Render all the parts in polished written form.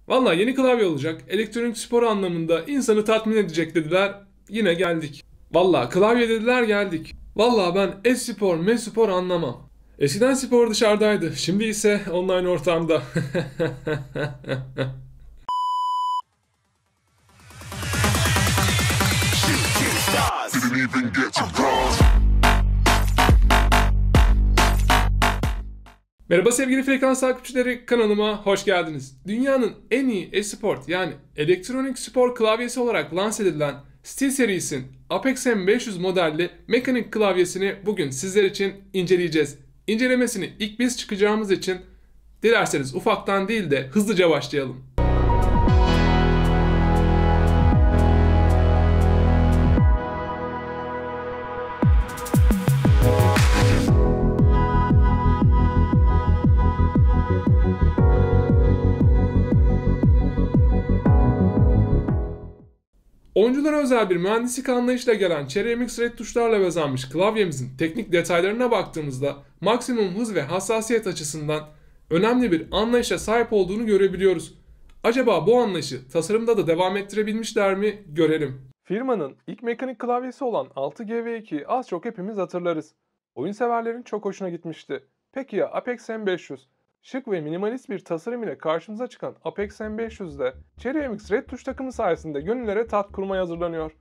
Valla yeni klavye olacak. Elektronik spor anlamında insanı tatmin edecek dediler. Yine geldik. Valla klavye dediler geldik. Valla ben e-spor, me-spor anlamam. Eskiden spor dışarıdaydı. Şimdi ise online ortamda. Didn't even get to bronze. Merhaba sevgili frekans takipçileri, kanalıma hoş geldiniz. Dünyanın en iyi e-sport yani elektronik spor klavyesi olarak lanse edilen SteelSeries'in Apex M500 modelli mekanik klavyesini bugün sizler için inceleyeceğiz. İncelemesini ilk biz çıkacağımız için dilerseniz ufaktan değil de hızlıca başlayalım. Oyunculara özel bir mühendislik anlayışla gelen Cherry MX Red tuşlarla bezenmiş klavyemizin teknik detaylarına baktığımızda maksimum hız ve hassasiyet açısından önemli bir anlayışa sahip olduğunu görebiliyoruz. Acaba bu anlayışı tasarımda da devam ettirebilmişler mi görelim. Firmanın ilk mekanik klavyesi olan 6GV2'yi az çok hepimiz hatırlarız. Oyun severlerin çok hoşuna gitmişti. Peki ya Apex M500? Şık ve minimalist bir tasarım ile karşımıza çıkan Apex M500'de Cherry MX Red tuş takımı sayesinde gönüllere tat kurmaya hazırlanıyor.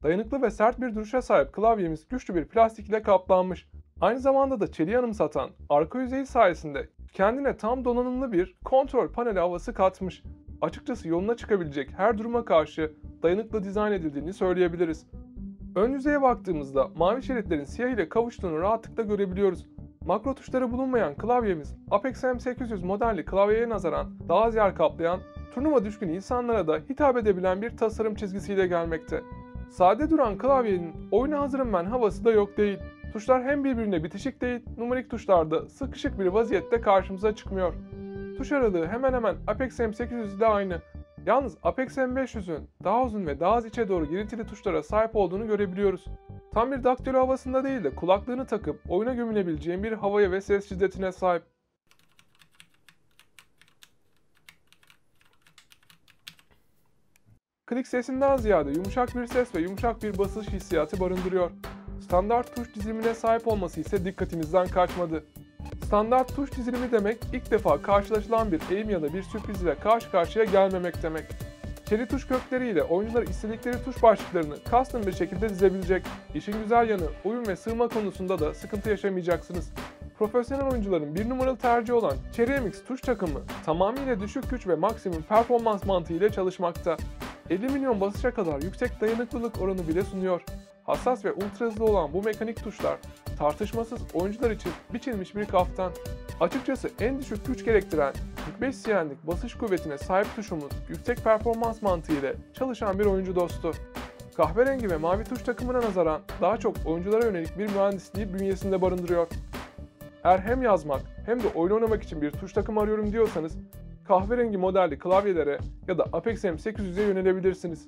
Dayanıklı ve sert bir duruşa sahip klavyemiz güçlü bir plastik ile kaplanmış. Aynı zamanda da çeliği anımsatan arka yüzeyi sayesinde kendine tam donanımlı bir kontrol paneli havası katmış. Açıkçası yoluna çıkabilecek her duruma karşı dayanıklı dizayn edildiğini söyleyebiliriz. Ön yüzeye baktığımızda mavi şeritlerin siyah ile kavuştuğunu rahatlıkla görebiliyoruz. Makro tuşları bulunmayan klavyemiz Apex M800 modelli klavyeye nazaran daha az yer kaplayan, turnuva düşkün insanlara da hitap edebilen bir tasarım çizgisiyle gelmekte. Sade duran klavyenin oyuna hazırım ben havası da yok değil. Tuşlar hem birbirine bitişik değil, numarik tuşlarda sıkışık bir vaziyette karşımıza çıkmıyor. Tuş aralığı hemen hemen Apex M800 ile aynı. Yalnız Apex M500'ün daha uzun ve daha az içe doğru girintili tuşlara sahip olduğunu görebiliyoruz. Tam bir daktilo havasında değil de kulaklığını takıp oyuna gömülebileceğin bir havaya ve ses şiddetine sahip. Klik sesinden ziyade yumuşak bir ses ve yumuşak bir basış hissiyatı barındırıyor. Standart tuş dizilimine sahip olması ise dikkatimizden kaçmadı. Standart tuş dizilimi demek ilk defa karşılaşılan bir eğim ya da bir sürpriz ile karşı karşıya gelmemek demek. Çeli tuş kökleriyle oyuncular istedikleri tuş başlıklarını custom bir şekilde dizebilecek. İşin güzel yanı uyum ve sığma konusunda da sıkıntı yaşamayacaksınız. Profesyonel oyuncuların bir numaralı tercihi olan Cherry MX tuş takımı tamamıyla düşük güç ve maksimum performans mantığı ile çalışmakta. 50 milyon basışa kadar yüksek dayanıklılık oranı bile sunuyor. Hassas ve ultra hızlı olan bu mekanik tuşlar tartışmasız oyuncular için biçilmiş bir kaftan. Açıkçası en düşük güç gerektiren 45 CN'lik basış kuvvetine sahip tuşumuz yüksek performans mantığı ile çalışan bir oyuncu dostu. Kahverengi ve mavi tuş takımına nazaran daha çok oyunculara yönelik bir mühendisliği bünyesinde barındırıyor. Eğer hem yazmak hem de oyun oynamak için bir tuş takımı arıyorum diyorsanız kahverengi modelli klavyelere ya da Apex M800'e yönelebilirsiniz.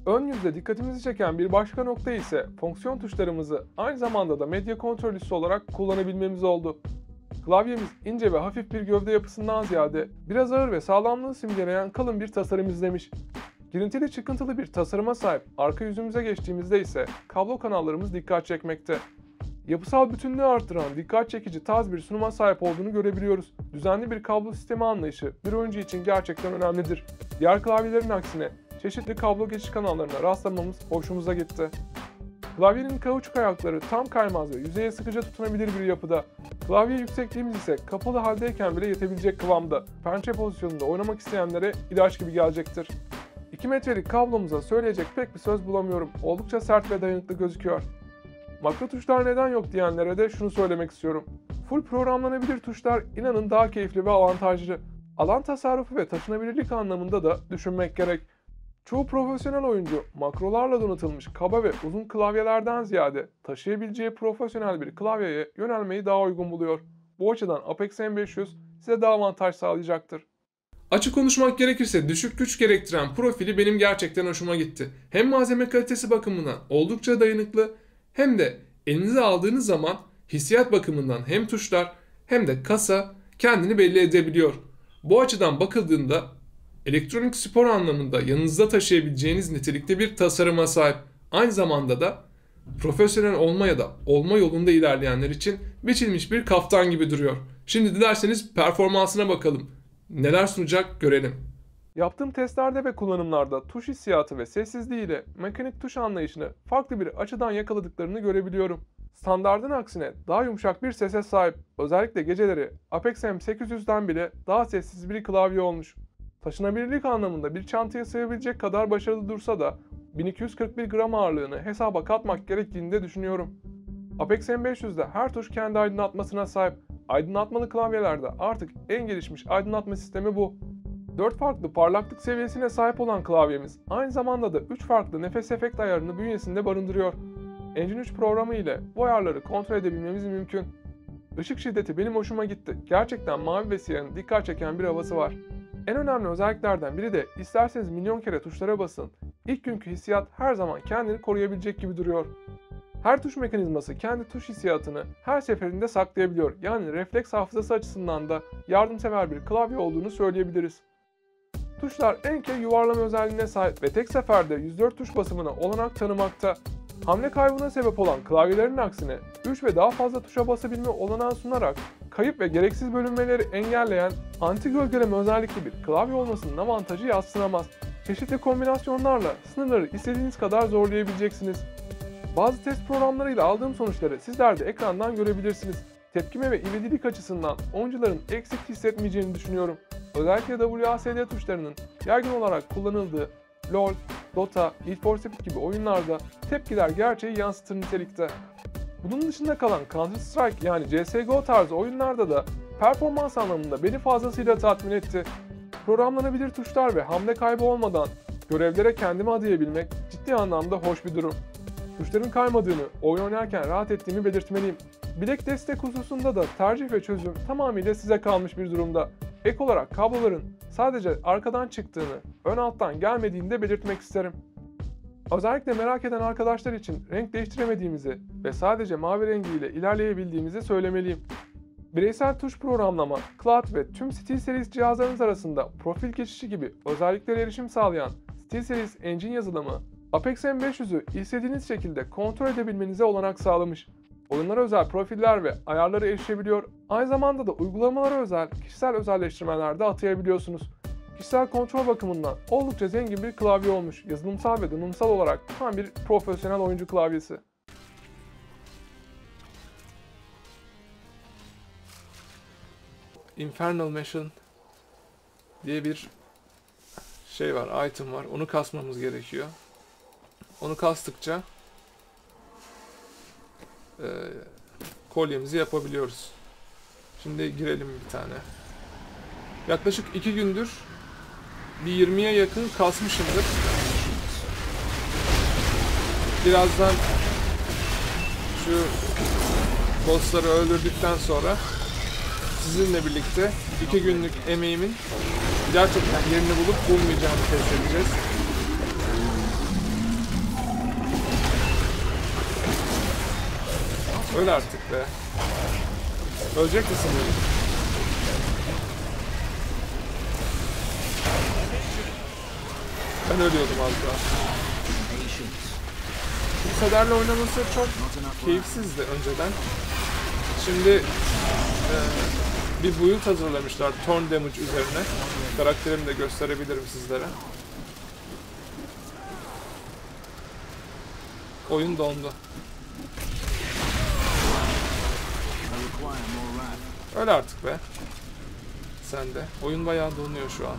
Ön yüzde dikkatimizi çeken bir başka nokta ise fonksiyon tuşlarımızı aynı zamanda da medya kontrolüsü olarak kullanabilmemiz oldu. Klavyemiz ince ve hafif bir gövde yapısından ziyade biraz ağır ve sağlamlığı simgeleyen kalın bir tasarım izlemiş. Girintili çıkıntılı bir tasarıma sahip arka yüzümüze geçtiğimizde ise kablo kanallarımız dikkat çekmekte. Yapısal bütünlüğü arttıran dikkat çekici tarz bir sunuma sahip olduğunu görebiliyoruz. Düzenli bir kablo sistemi anlayışı bir oyuncu için gerçekten önemlidir. Diğer klavyelerin aksine çeşitli kablo geçiş kanallarına rastlamamız hoşumuza gitti. Klavyenin kauçuk ayakları tam kaymaz ve yüzeye sıkıca tutunabilir bir yapıda. Klavye yüksekliğimiz ise kapalı haldeyken bile yetebilecek kıvamda. Pençe pozisyonunda oynamak isteyenlere ilaç gibi gelecektir. 2 metrelik kablomuza söyleyecek pek bir söz bulamıyorum. Oldukça sert ve dayanıklı gözüküyor. Makro tuşlar neden yok diyenlere de şunu söylemek istiyorum. Full programlanabilir tuşlar inanın daha keyifli ve avantajlı. Alan tasarrufu ve taşınabilirlik anlamında da düşünmek gerek. Çoğu profesyonel oyuncu makrolarla donatılmış kaba ve uzun klavyelerden ziyade taşıyabileceği profesyonel bir klavyeye yönelmeyi daha uygun buluyor. Bu açıdan Apex M500 size daha avantaj sağlayacaktır. Açık konuşmak gerekirse düşük güç gerektiren profili benim gerçekten hoşuma gitti. Hem malzeme kalitesi bakımından oldukça dayanıklı hem de elinize aldığınız zaman hissiyat bakımından hem tuşlar hem de kasa kendini belli edebiliyor. Bu açıdan bakıldığında elektronik spor anlamında yanınızda taşıyabileceğiniz nitelikte bir tasarıma sahip. Aynı zamanda da profesyonel olma ya da olma yolunda ilerleyenler için biçilmiş bir kaftan gibi duruyor. Şimdi dilerseniz performansına bakalım. Neler sunacak görelim. Yaptığım testlerde ve kullanımlarda tuş hissiyatı ve sessizliği ile mekanik tuş anlayışını farklı bir açıdan yakaladıklarını görebiliyorum. Standardın aksine daha yumuşak bir sese sahip, özellikle geceleri Apex M800'den bile daha sessiz bir klavye olmuş. Taşınabilirlik anlamında bir çantaya sığabilecek kadar başarılı dursa da 1241 gram ağırlığını hesaba katmak gerektiğini de düşünüyorum. Apex M500'de her tuş kendi aydınlatmasına sahip. Aydınlatmalı klavyelerde artık en gelişmiş aydınlatma sistemi bu. 4 farklı parlaklık seviyesine sahip olan klavyemiz aynı zamanda da 3 farklı nefes efekt ayarını bünyesinde barındırıyor. Engine 3 programı ile bu ayarları kontrol edebilmemiz mümkün. Işık şiddeti benim hoşuma gitti. Gerçekten mavi ve siyahın dikkat çeken bir havası var. En önemli özelliklerden biri de isterseniz milyon kere tuşlara basın, İlk günkü hissiyat her zaman kendini koruyabilecek gibi duruyor. Her tuş mekanizması kendi tuş hissiyatını her seferinde saklayabiliyor. Yani refleks hafızası açısından da yardımsever bir klavye olduğunu söyleyebiliriz. Tuşlar en kere yuvarlama özelliğine sahip ve tek seferde 104 tuş basımına olanak tanımakta. Hamle kaybına sebep olan klavyelerin aksine 3 ve daha fazla tuşa basabilme olanağı sunarak kayıp ve gereksiz bölünmeleri engelleyen anti gölgeleme özellikli bir klavye olmasının avantajı yadsınamaz. Çeşitli kombinasyonlarla sınırları istediğiniz kadar zorlayabileceksiniz. Bazı test programlarıyla aldığım sonuçları sizler de ekrandan görebilirsiniz. Tepkime ve ivedilik açısından oyuncuların eksik hissetmeyeceğini düşünüyorum. Özellikle WASD tuşlarının yaygın olarak kullanıldığı LoL, Dota, Need for Speed gibi oyunlarda tepkiler gerçeği yansıtır nitelikte. Bunun dışında kalan Counter Strike yani CSGO tarzı oyunlarda da performans anlamında beni fazlasıyla tatmin etti. Programlanabilir tuşlar ve hamle kaybı olmadan görevlere kendimi adayabilmek ciddi anlamda hoş bir durum. Tuşların kaymadığını, oyun oynarken rahat ettiğimi belirtmeliyim. Bilek destek hususunda da tercih ve çözüm tamamıyla size kalmış bir durumda. Ek olarak kabloların sadece arkadan çıktığını, ön alttan gelmediğini de belirtmek isterim. Özellikle merak eden arkadaşlar için renk değiştiremediğimizi ve sadece mavi rengiyle ilerleyebildiğimizi söylemeliyim. Bireysel tuş programlama, cloud ve tüm SteelSeries cihazlarınız arasında profil geçişi gibi özelliklere erişim sağlayan SteelSeries Engine yazılımı, Apex M500'ü istediğiniz şekilde kontrol edebilmenize olanak sağlamış. Oyunlara özel profiller ve ayarları erişebiliyor, aynı zamanda da uygulamalara özel kişisel özelleştirmeler de atayabiliyorsunuz. Kişisel kontrol bakımından oldukça zengin bir klavye olmuş, yazılımsal ve donanımsal olarak tam bir profesyonel oyuncu klavyesi. Infernal Machine diye bir şey var, item var. Onu kasmamız gerekiyor. Onu kastıkça kolyemizi yapabiliyoruz. Şimdi girelim bir tane. Yaklaşık 2 gündür bir 20'ye yakın kasmışımdır. Birazdan şu bossları öldürdükten sonra sizinle birlikte 2 günlük emeğimin gerçekten yerini bulup bulmayacağını test edeceğiz. Öl artık be. Ölecek misin böyle? Ben ölüyordum az daha. Bu kadarla oynaması çok keyifsizdi önceden. Şimdi bir build hazırlamışlar Torn Damage üzerine. Karakterimi de gösterebilirim sizlere. Oyun dondu. Öyle artık be. Sen de. Oyun bayağı donuyor şu an.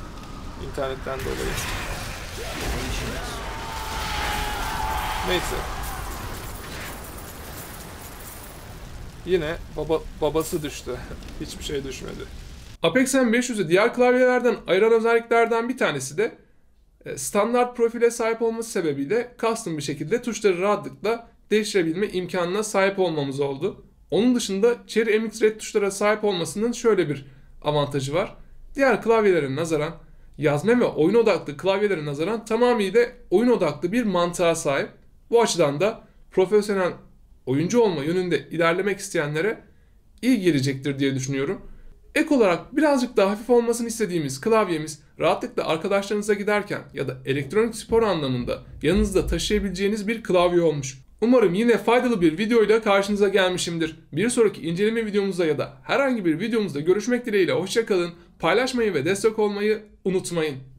İnternetten dolayı. Neyse. Yine babası düştü. Hiçbir şey düşmedi. Apex M500'ü diğer klavyelerden ayıran özelliklerden bir tanesi de standart profile sahip olması sebebiyle custom bir şekilde tuşları rahatlıkla değiştirebilme imkanına sahip olmamız oldu. Onun dışında Cherry MX Red tuşlara sahip olmasının şöyle bir avantajı var. Diğer klavyelere nazaran, yazma ve oyun odaklı klavyelere nazaran tamamıyla oyun odaklı bir mantığa sahip. Bu açıdan da profesyonel oyuncu olma yönünde ilerlemek isteyenlere iyi gelecektir diye düşünüyorum. Ek olarak birazcık daha hafif olmasını istediğimiz klavyemiz rahatlıkla arkadaşlarınıza giderken ya da elektronik spor anlamında yanınızda taşıyabileceğiniz bir klavye olmuş. Umarım yine faydalı bir videoyla karşınıza gelmişimdir. Bir sonraki inceleme videomuzda ya da herhangi bir videomuzda görüşmek dileğiyle hoşça kalın. Paylaşmayı ve destek olmayı unutmayın.